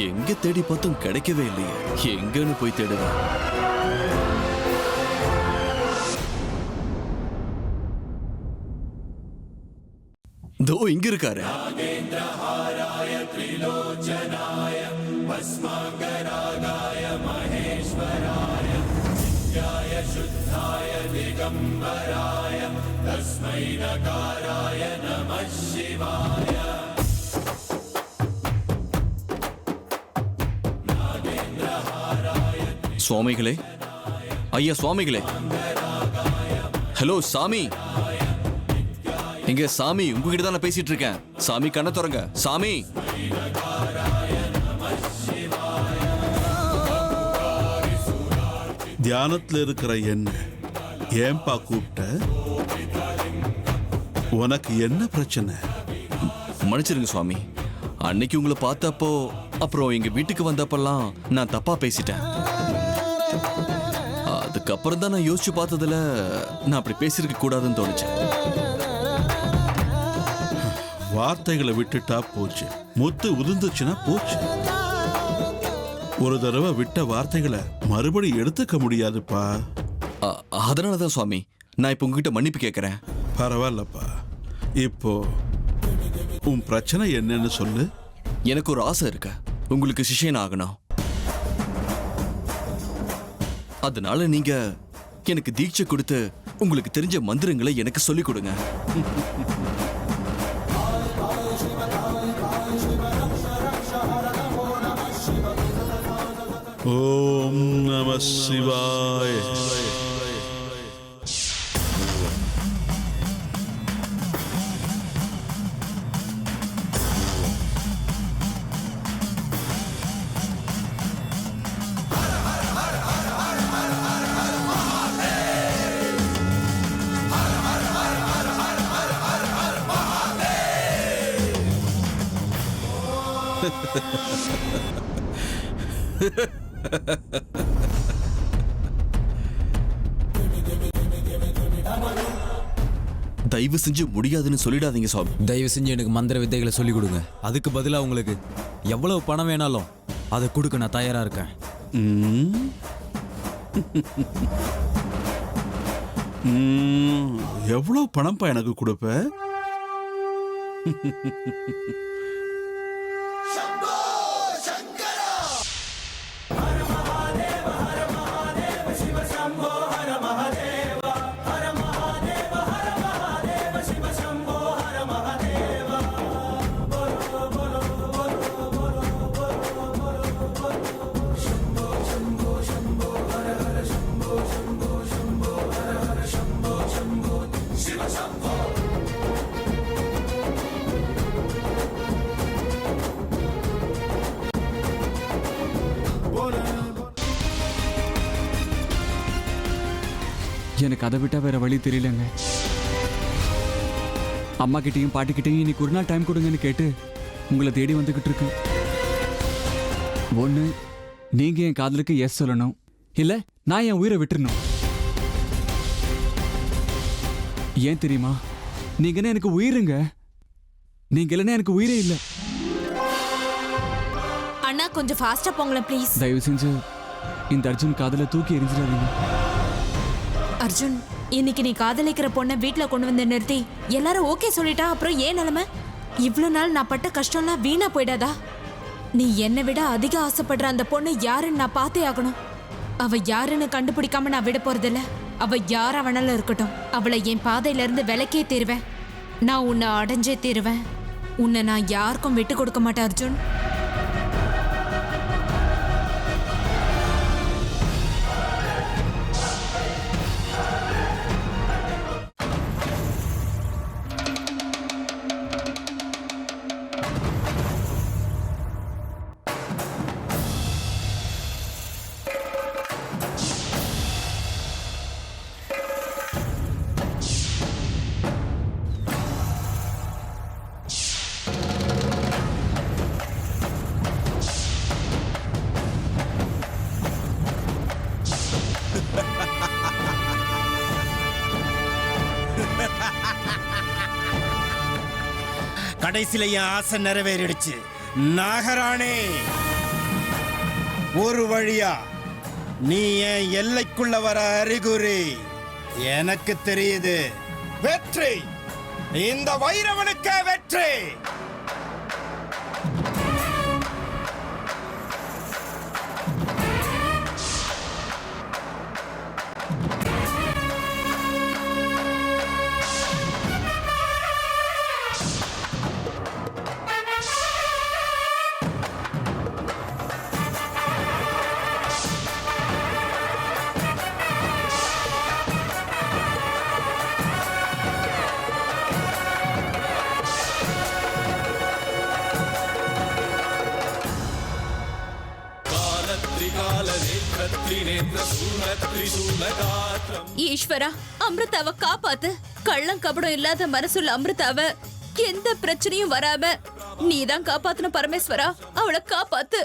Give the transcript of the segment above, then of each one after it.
எங்க தேடி பார்த்தும் கிடைக்கவே இல்லையே. எங்கன்னு போய் தேடுவேன்? தோ இங்க இருக்காரு. சுவாமிகளே, ஐயா சுவாமிகளே. ஹலோ சாமி. எங்க சாமி? உங்ககிட்ட தான் நான் பேசிட்டு இருக்கேன். சாமி கண்ணை திறங்க. சாமி. தியானத்துல இருக்கிற என்ன ஏன்பா கூப்பிட்ட? உனக்கு என்ன பிரச்சனை? மன்னிச்சிருங்க சுவாமி. அன்னைக்கு உங்களை பார்த்தப்போ அப்புறம் எங்க வீட்டுக்கு வந்தப்பெல்லாம் நான் தப்பா பேசிட்டேன். அதுக்கப்புறம் தான் நான் யோசிச்சு பார்த்ததுல நான் அப்படி பேசிருக்க கூடாதுன்னு தோணுச்சு. வார்த்தைகளை விட்டுட்டா போச்சு, முத்து உதிர்ந்துச்சுன்னா போச்சு. ஒரு தடவை விட்ட வார்த்தைகளை மறுபடி எடுத்துக்க முடியாதுப்பா. அதனாலதான் சுவாமி நான் இப்ப உங்ககிட்ட மன்னிப்பு கேட்கிறேன். பரவாயில்லப்பா. இப்போ உன் பிரச்சனை என்னன்னு சொல்லு. எனக்கு ஒரு ஆசை இருக்கு, உங்களுக்கு சிஷ்யன் ஆகணும். அதனால நீங்க எனக்கு தீட்சை கொடுத்து உங்களுக்கு தெரிஞ்ச மந்திரங்களை எனக்கு சொல்லிக் கொடுங்க. ஓம் நம சிவாய. தயவு செஞ்சு முடியாதுன்னு சொல்லிடாதீங்க சுவாமி. தயவு செஞ்சு எனக்கு மந்திர வித்தைகளை சொல்லிக் கொடுங்க. அதுக்கு பதிலாக உங்களுக்கு எவ்வளவு பணம் வேணாலும் அதை கொடுக்க நான் தயாரா இருக்கேன். எவ்வளவு பணம்ப்பா எனக்கு கொடுப்ப? எனக்கு அதை விட்டா வேற வழி தெரியலங்க. அம்மா கிட்டையும் பாட்டி கிட்டையும் இன்னைக்கு ஒரு நாள் டைம் கொடுங்கன்னு கேட்டு உங்களை தேடி வந்துகிட்டு இருக்கேன். ஒண்ணு, நீங்க என் காதலுக்கு எஸ் சொல்லணும், இல்ல நான் என் உயிரை விட்டுறணும். ஏன் தெரியுமா? நீங்க எனக்கு உயிருங்க. நீங்க இல்லைன்னா எனக்கு உயிரே இல்லை. அண்ணா கொஞ்சம் ஃபாஸ்டா போங்களேன் ப்ளீஸ். தயவு செஞ்சு இந்த அர்ஜுன் காதலை தூக்கி எரிஞ்சிடாதீங்க. அர்ஜுன், இன்னைக்கு நீ காதலிக்கிற பொண்ணை வீட்டுல கொண்டு வந்து நிறுத்தி எல்லாரும் ஓகே சொல்லிட்டா அப்புறம் ஏன் நிலைமை? இவ்வளவு நாள் நான் பட்ட கஷ்டம்லாம் வீணா போயிடாதா? நீ என்னை விட அதிக ஆசைப்படுற அந்த பொண்ணு யாருன்னு நான் பார்த்தே ஆகணும். அவ யாருன்னு கண்டுபிடிக்காம நான் விட போறதில்ல. அவ யாரா வேணாலும் இருக்கட்டும், அவளை என் பாதையில இருந்து விலக்கே தீருவேன். நான் உன்னை அடைஞ்சே தீருவேன். உன்னை நான் யாருக்கும் விட்டு கொடுக்க மாட்டேன் அர்ஜுன். கடைசியில என் ஆசை நிறைவேறிடுச்சு. நாகராணி ஒரு வழியா நீ என் எல்லைக்குள்ள வர அறிகுறி எனக்கு தெரியுது. வெற்றி இந்த வைரவனுக்கே வெற்றி. ஈஸ்வரா, அமிர்தாவை காப்பாத்து. கள்ளம் கபடம் இல்லாத மனசுள்ள அமிர்தாவை எந்த பிரச்சனையும் வராம நீதான் காப்பாத்தணும் பரமேஸ்வரா. அவளை காப்பாத்து.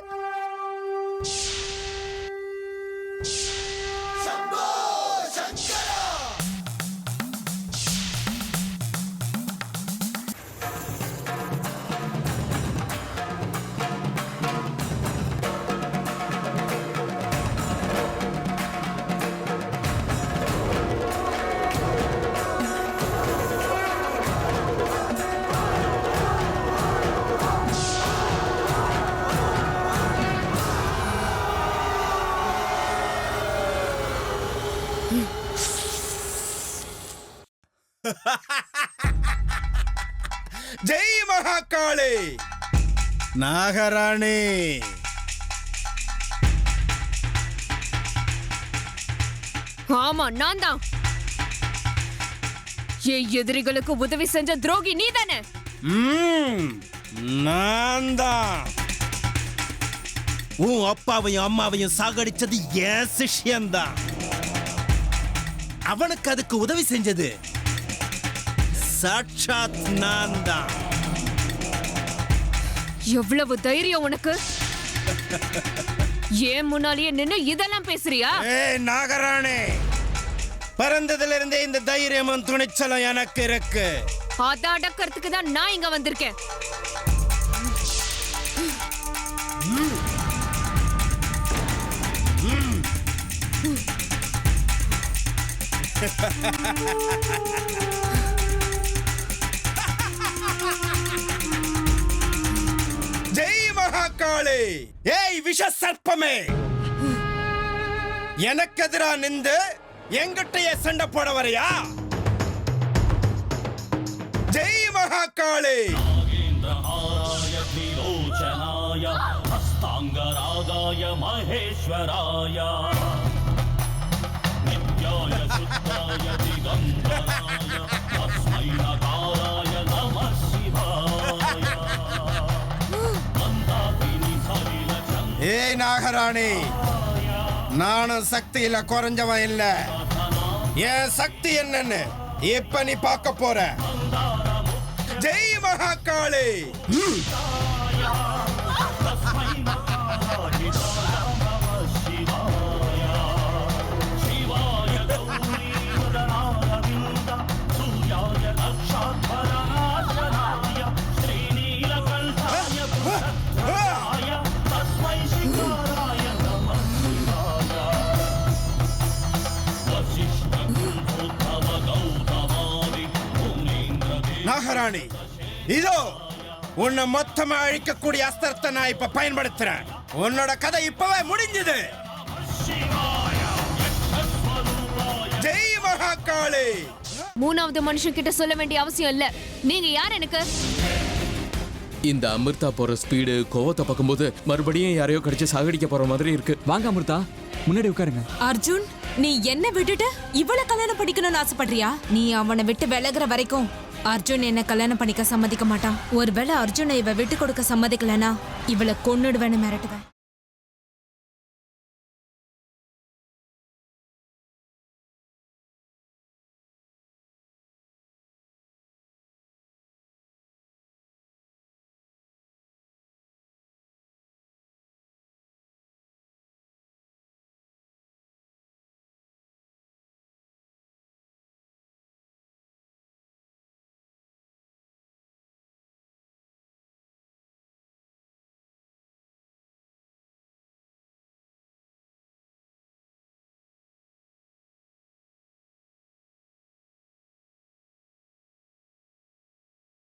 ஜெய் மகாகாளி. நாகராணி, ஆமா நான் தான். என் எதிரிகளுக்கு உதவி செஞ்ச துரோகி நீ தானே? நான் தான். உன் அப்பாவையும் அம்மாவையும் சாகடிச்சது என் சிஷ்யன்தான். அவனுக்கு அதுக்கு உதவி செஞ்சது சாட்சாத் நான் தான். எவ்வளவு தைரியம் உனக்கு? ஏன் முன்னாலேயே நின்னு இதெல்லாம் பேசுறியா? ஏய் நாகராணி, பிறந்ததுல இருந்தே இந்த தைரியமும் துணிச்சலும் எனக்கு இருக்கு. அத அடக்கிறதுக்கு தான் நான் இங்க வந்திருக்கேன். ஜெய் மகாகாளி. ஏய் விஷ சர்ப்பமே, எனக்கு எதிரா நின்று எங்கிட்டயே சண்டை போட வரையா? ஜெய் மகாகாளி. हस्तांगरागाय महेश्वराय नित्याय शुद्धाय दिगंबराय तस्मै नकाराय नमः शिवाय मन्दाकिनी सलिलचन्द्र. ஏய் நாகராணி, நானும் சக்தியில குறைஞ்சவன் இல்ல. என் சக்தி என்னன்னு இப்ப நீ பார்க்க போற. ஜெய் மகாகாளி. நாகராணி, இதோ உன்னை மொத்தமா அழிக்கக்கூடிய அஸ்திரத்தை நான் இப்ப பயன்படுத்துறேன். உன்னோட கதை இப்பவே முடிஞ்சது. ஜெய் மகாகாளி. மூணாவது மனுஷன் கிட்ட சொல்ல வேண்டிய அவசியம் இல்ல. நீங்க யார் எனக்கு? இந்த அமிர்தா போற ஸ்பீடு கோவத்தை பார்க்கும்போது மறுபடியும் யாரையோ கடிச்சு சாகடிக்க போற மாதிரி இருக்கு. வாங்க அமிர்தா, முன்னாடி உட்காருங்க. அர்ஜுன், நீ என்ன விட்டுட்டு இவளை கல்யாணம் பண்ணிக்கணும்னு ஆசைப்படுறியா? நீ அவனை விட்டு விலகுற வரைக்கும் அர்ஜுன் என்ன கல்யாணம் பண்ணிக்க சம்மதிக்க மாட்டான். ஒருவேளை அர்ஜுனை இவ விட்டு கொடுக்க சம்மதிக்கலனா இவளை கொன்னுடுவேன்னு மிரட்டுவேன்.